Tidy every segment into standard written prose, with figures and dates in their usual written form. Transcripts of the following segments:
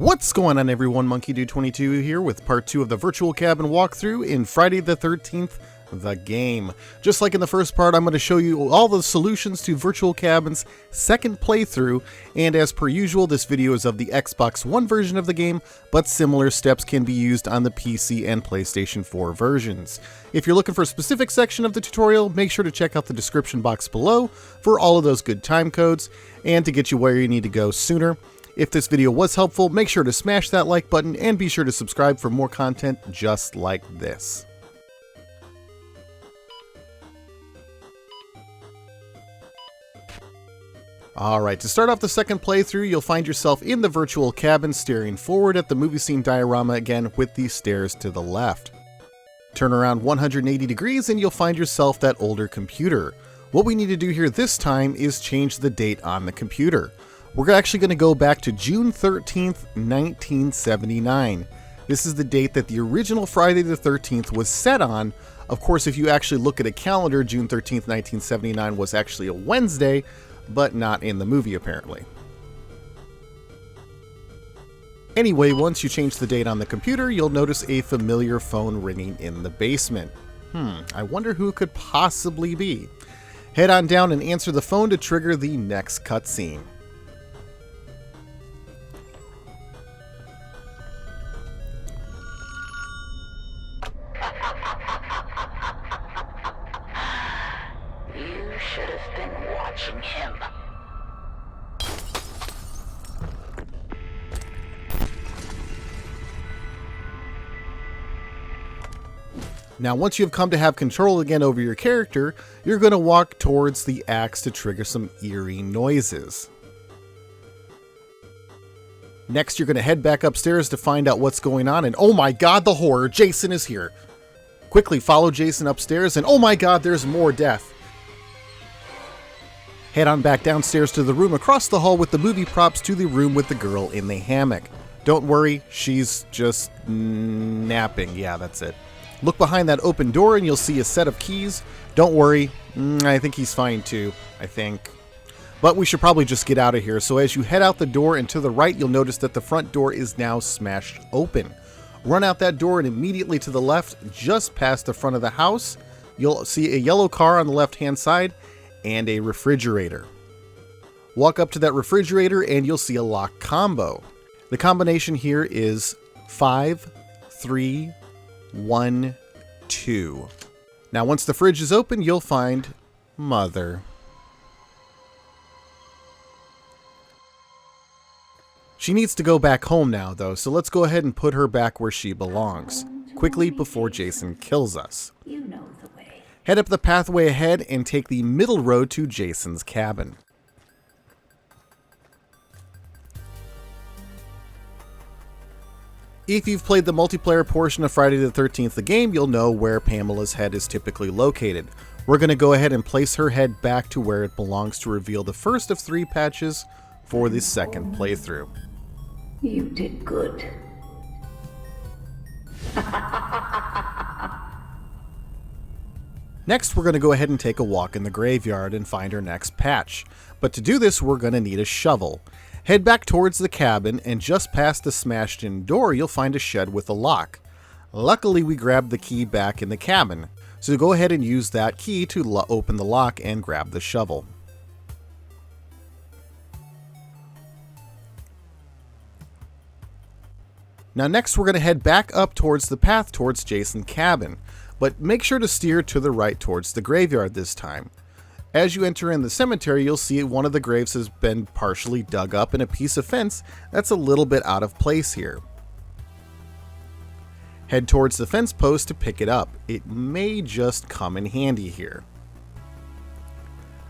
What's going on, everyone? MonkeyDude22 here with part 2 of the virtual cabin walkthrough in Friday the 13th, the game. Just like in the first part, I'm going to show you all the solutions to Virtual Cabin's second playthrough, and as per usual, this video is of the Xbox One version of the game, but similar steps can be used on the PC and PlayStation 4 versions. If you're looking for a specific section of the tutorial, make sure to check out the description box below for all of those good time codes, and to get you where you need to go sooner. If this video was helpful, make sure to smash that like button and be sure to subscribe for more content just like this. Alright, to start off the second playthrough, you'll find yourself in the virtual cabin staring forward at the movie scene diorama again with the stairs to the left. Turn around 180 degrees and you'll find yourself that older computer. What we need to do here this time is change the date on the computer. We're actually going to go back to June 13th, 1979. This is the date that the original Friday the 13th was set on. Of course, if you actually look at a calendar, June 13th, 1979 was actually a Wednesday, but not in the movie apparently. Anyway, once you change the date on the computer, you'll notice a familiar phone ringing in the basement. I wonder who it could possibly be. Head on down and answer the phone to trigger the next cutscene. Should have been watching him. Now, once you've come to have control again over your character, you're going to walk towards the axe to trigger some eerie noises. Next, you're going to head back upstairs to find out what's going on, and oh my god, the horror! Jason is here! Quickly follow Jason upstairs, and oh my god, there's more death! Head on back downstairs to the room across the hall with the movie props to the room with the girl in the hammock. Don't worry, she's just napping. Yeah, that's it. Look behind that open door and you'll see a set of keys. Don't worry, I think he's fine too, I think. But we should probably just get out of here. So as you head out the door and to the right, you'll notice that the front door is now smashed open. Run out that door and immediately to the left, just past the front of the house, you'll see a yellow car on the left-hand side and a refrigerator. Walk up to that refrigerator and you'll see a lock combo. The combination here is 5, 3, 1, 2. Now once the fridge is open, you'll find Mother. She needs to go back home now though, so let's go ahead and put her back where she belongs, quickly before Jason kills us. You know the way. Head up the pathway ahead and take the middle road to Jason's cabin. If you've played the multiplayer portion of Friday the 13th, the game, you'll know where Pamela's head is typically located. We're going to go ahead and place her head back to where it belongs to reveal the first of 3 patches for the second playthrough. You did good. Next, we're going to go ahead and take a walk in the graveyard and find our next patch. But to do this, we're going to need a shovel. Head back towards the cabin, and just past the smashed-in door, you'll find a shed with a lock. Luckily, we grabbed the key back in the cabin, so go ahead and use that key to open the lock and grab the shovel. Now next, we're going to head back up towards the path towards Jason's cabin. But make sure to steer to the right towards the graveyard this time. As you enter in the cemetery, you'll see one of the graves has been partially dug up in a piece of fence that's a little bit out of place here. Head towards the fence post to pick it up. It may just come in handy here.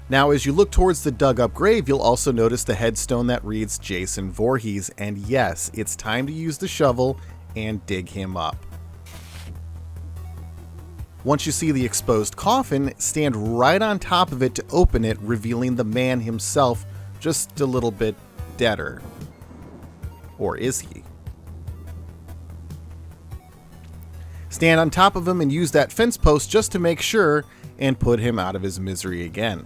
Now as you look towards the dug up grave, you'll also notice the headstone that reads Jason Voorhees, and yes, it's time to use the shovel and dig him up. Once you see the exposed coffin, stand right on top of it to open it, revealing the man himself, just a little bit deader. Or is he? Stand on top of him and use that fence post just to make sure, and put him out of his misery again.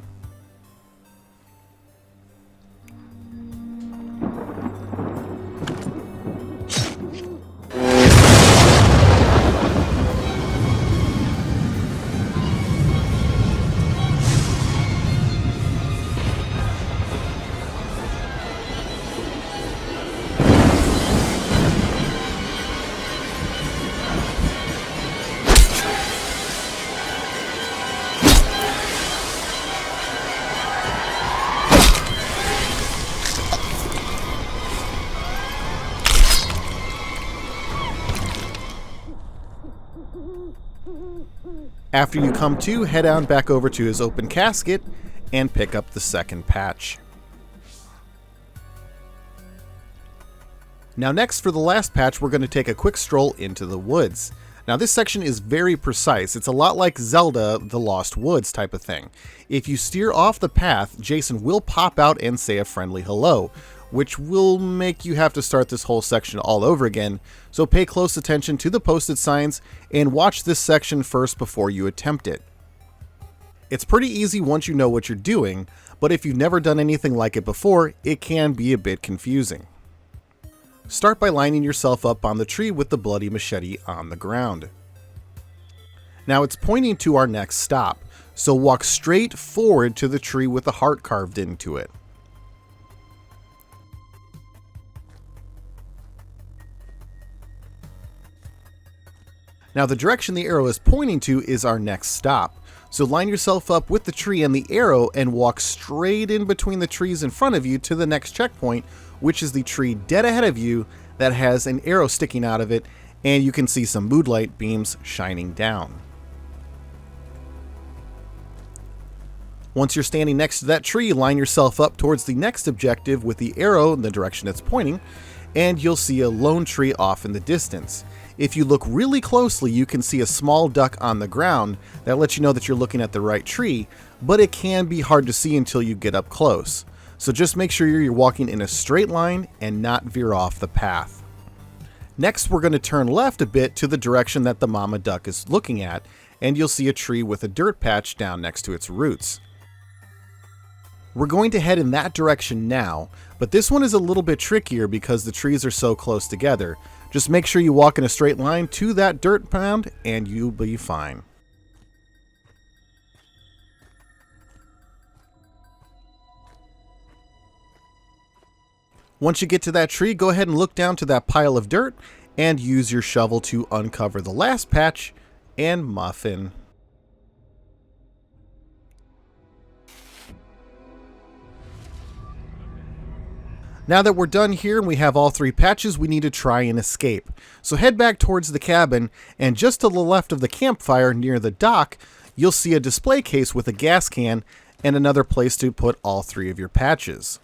After you come to, head on back over to his open casket and pick up the second patch. Now next, for the last patch, we're going to take a quick stroll into the woods. Now this section is very precise. It's a lot like Zelda The Lost Woods type of thing. If you steer off the path, Jason will pop out and say a friendly hello, which will make you have to start this whole section all over again, so pay close attention to the posted signs and watch this section first before you attempt it. It's pretty easy once you know what you're doing, but if you've never done anything like it before, it can be a bit confusing. Start by lining yourself up on the tree with the bloody machete on the ground. Now it's pointing to our next stop, so walk straight forward to the tree with the heart carved into it. Now the direction the arrow is pointing to is our next stop, so line yourself up with the tree and the arrow and walk straight in between the trees in front of you to the next checkpoint, which is the tree dead ahead of you that has an arrow sticking out of it, and you can see some moonlight beams shining down. Once you're standing next to that tree, line yourself up towards the next objective with the arrow in the direction it's pointing, and you'll see a lone tree off in the distance. If you look really closely, you can see a small duck on the ground that lets you know that you're looking at the right tree, but it can be hard to see until you get up close. So just make sure you're walking in a straight line and not veer off the path. Next, we're going to turn left a bit to the direction that the mama duck is looking at, and you'll see a tree with a dirt patch down next to its roots. We're going to head in that direction now, but this one is a little bit trickier because the trees are so close together. Just make sure you walk in a straight line to that dirt mound and you'll be fine. Once you get to that tree, go ahead and look down to that pile of dirt and use your shovel to uncover the last patch and Muffin. Now that we're done here and we have all three patches, we need to try and escape. So head back towards the cabin, and just to the left of the campfire near the dock, you'll see a display case with a gas can and another place to put all three of your patches.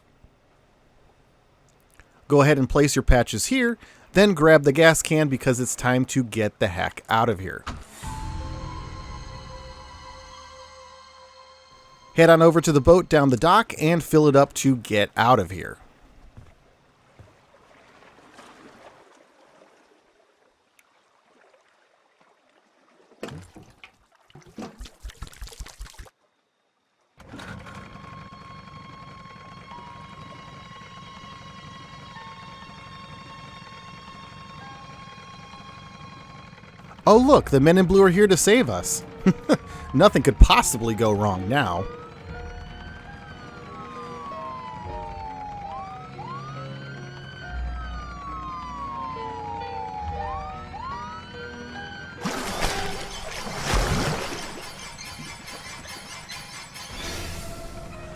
Go ahead and place your patches here, then grab the gas can because it's time to get the heck out of here. Head on over to the boat down the dock and fill it up to get out of here. Oh look, the men in blue are here to save us. Nothing could possibly go wrong now.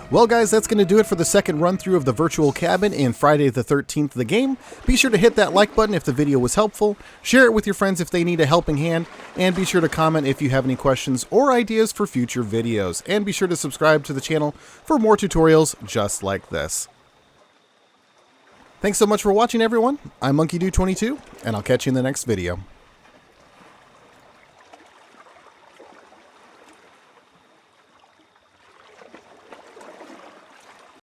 Well guys, that's going to do it for the second run through of the virtual cabin in Friday the 13th, the game. Be sure to hit that like button if the video was helpful, share it with your friends if they need a helping hand, and be sure to comment if you have any questions or ideas for future videos. And be sure to subscribe to the channel for more tutorials just like this. Thanks so much for watching everyone. I'm MonkeyDude22, and I'll catch you in the next video.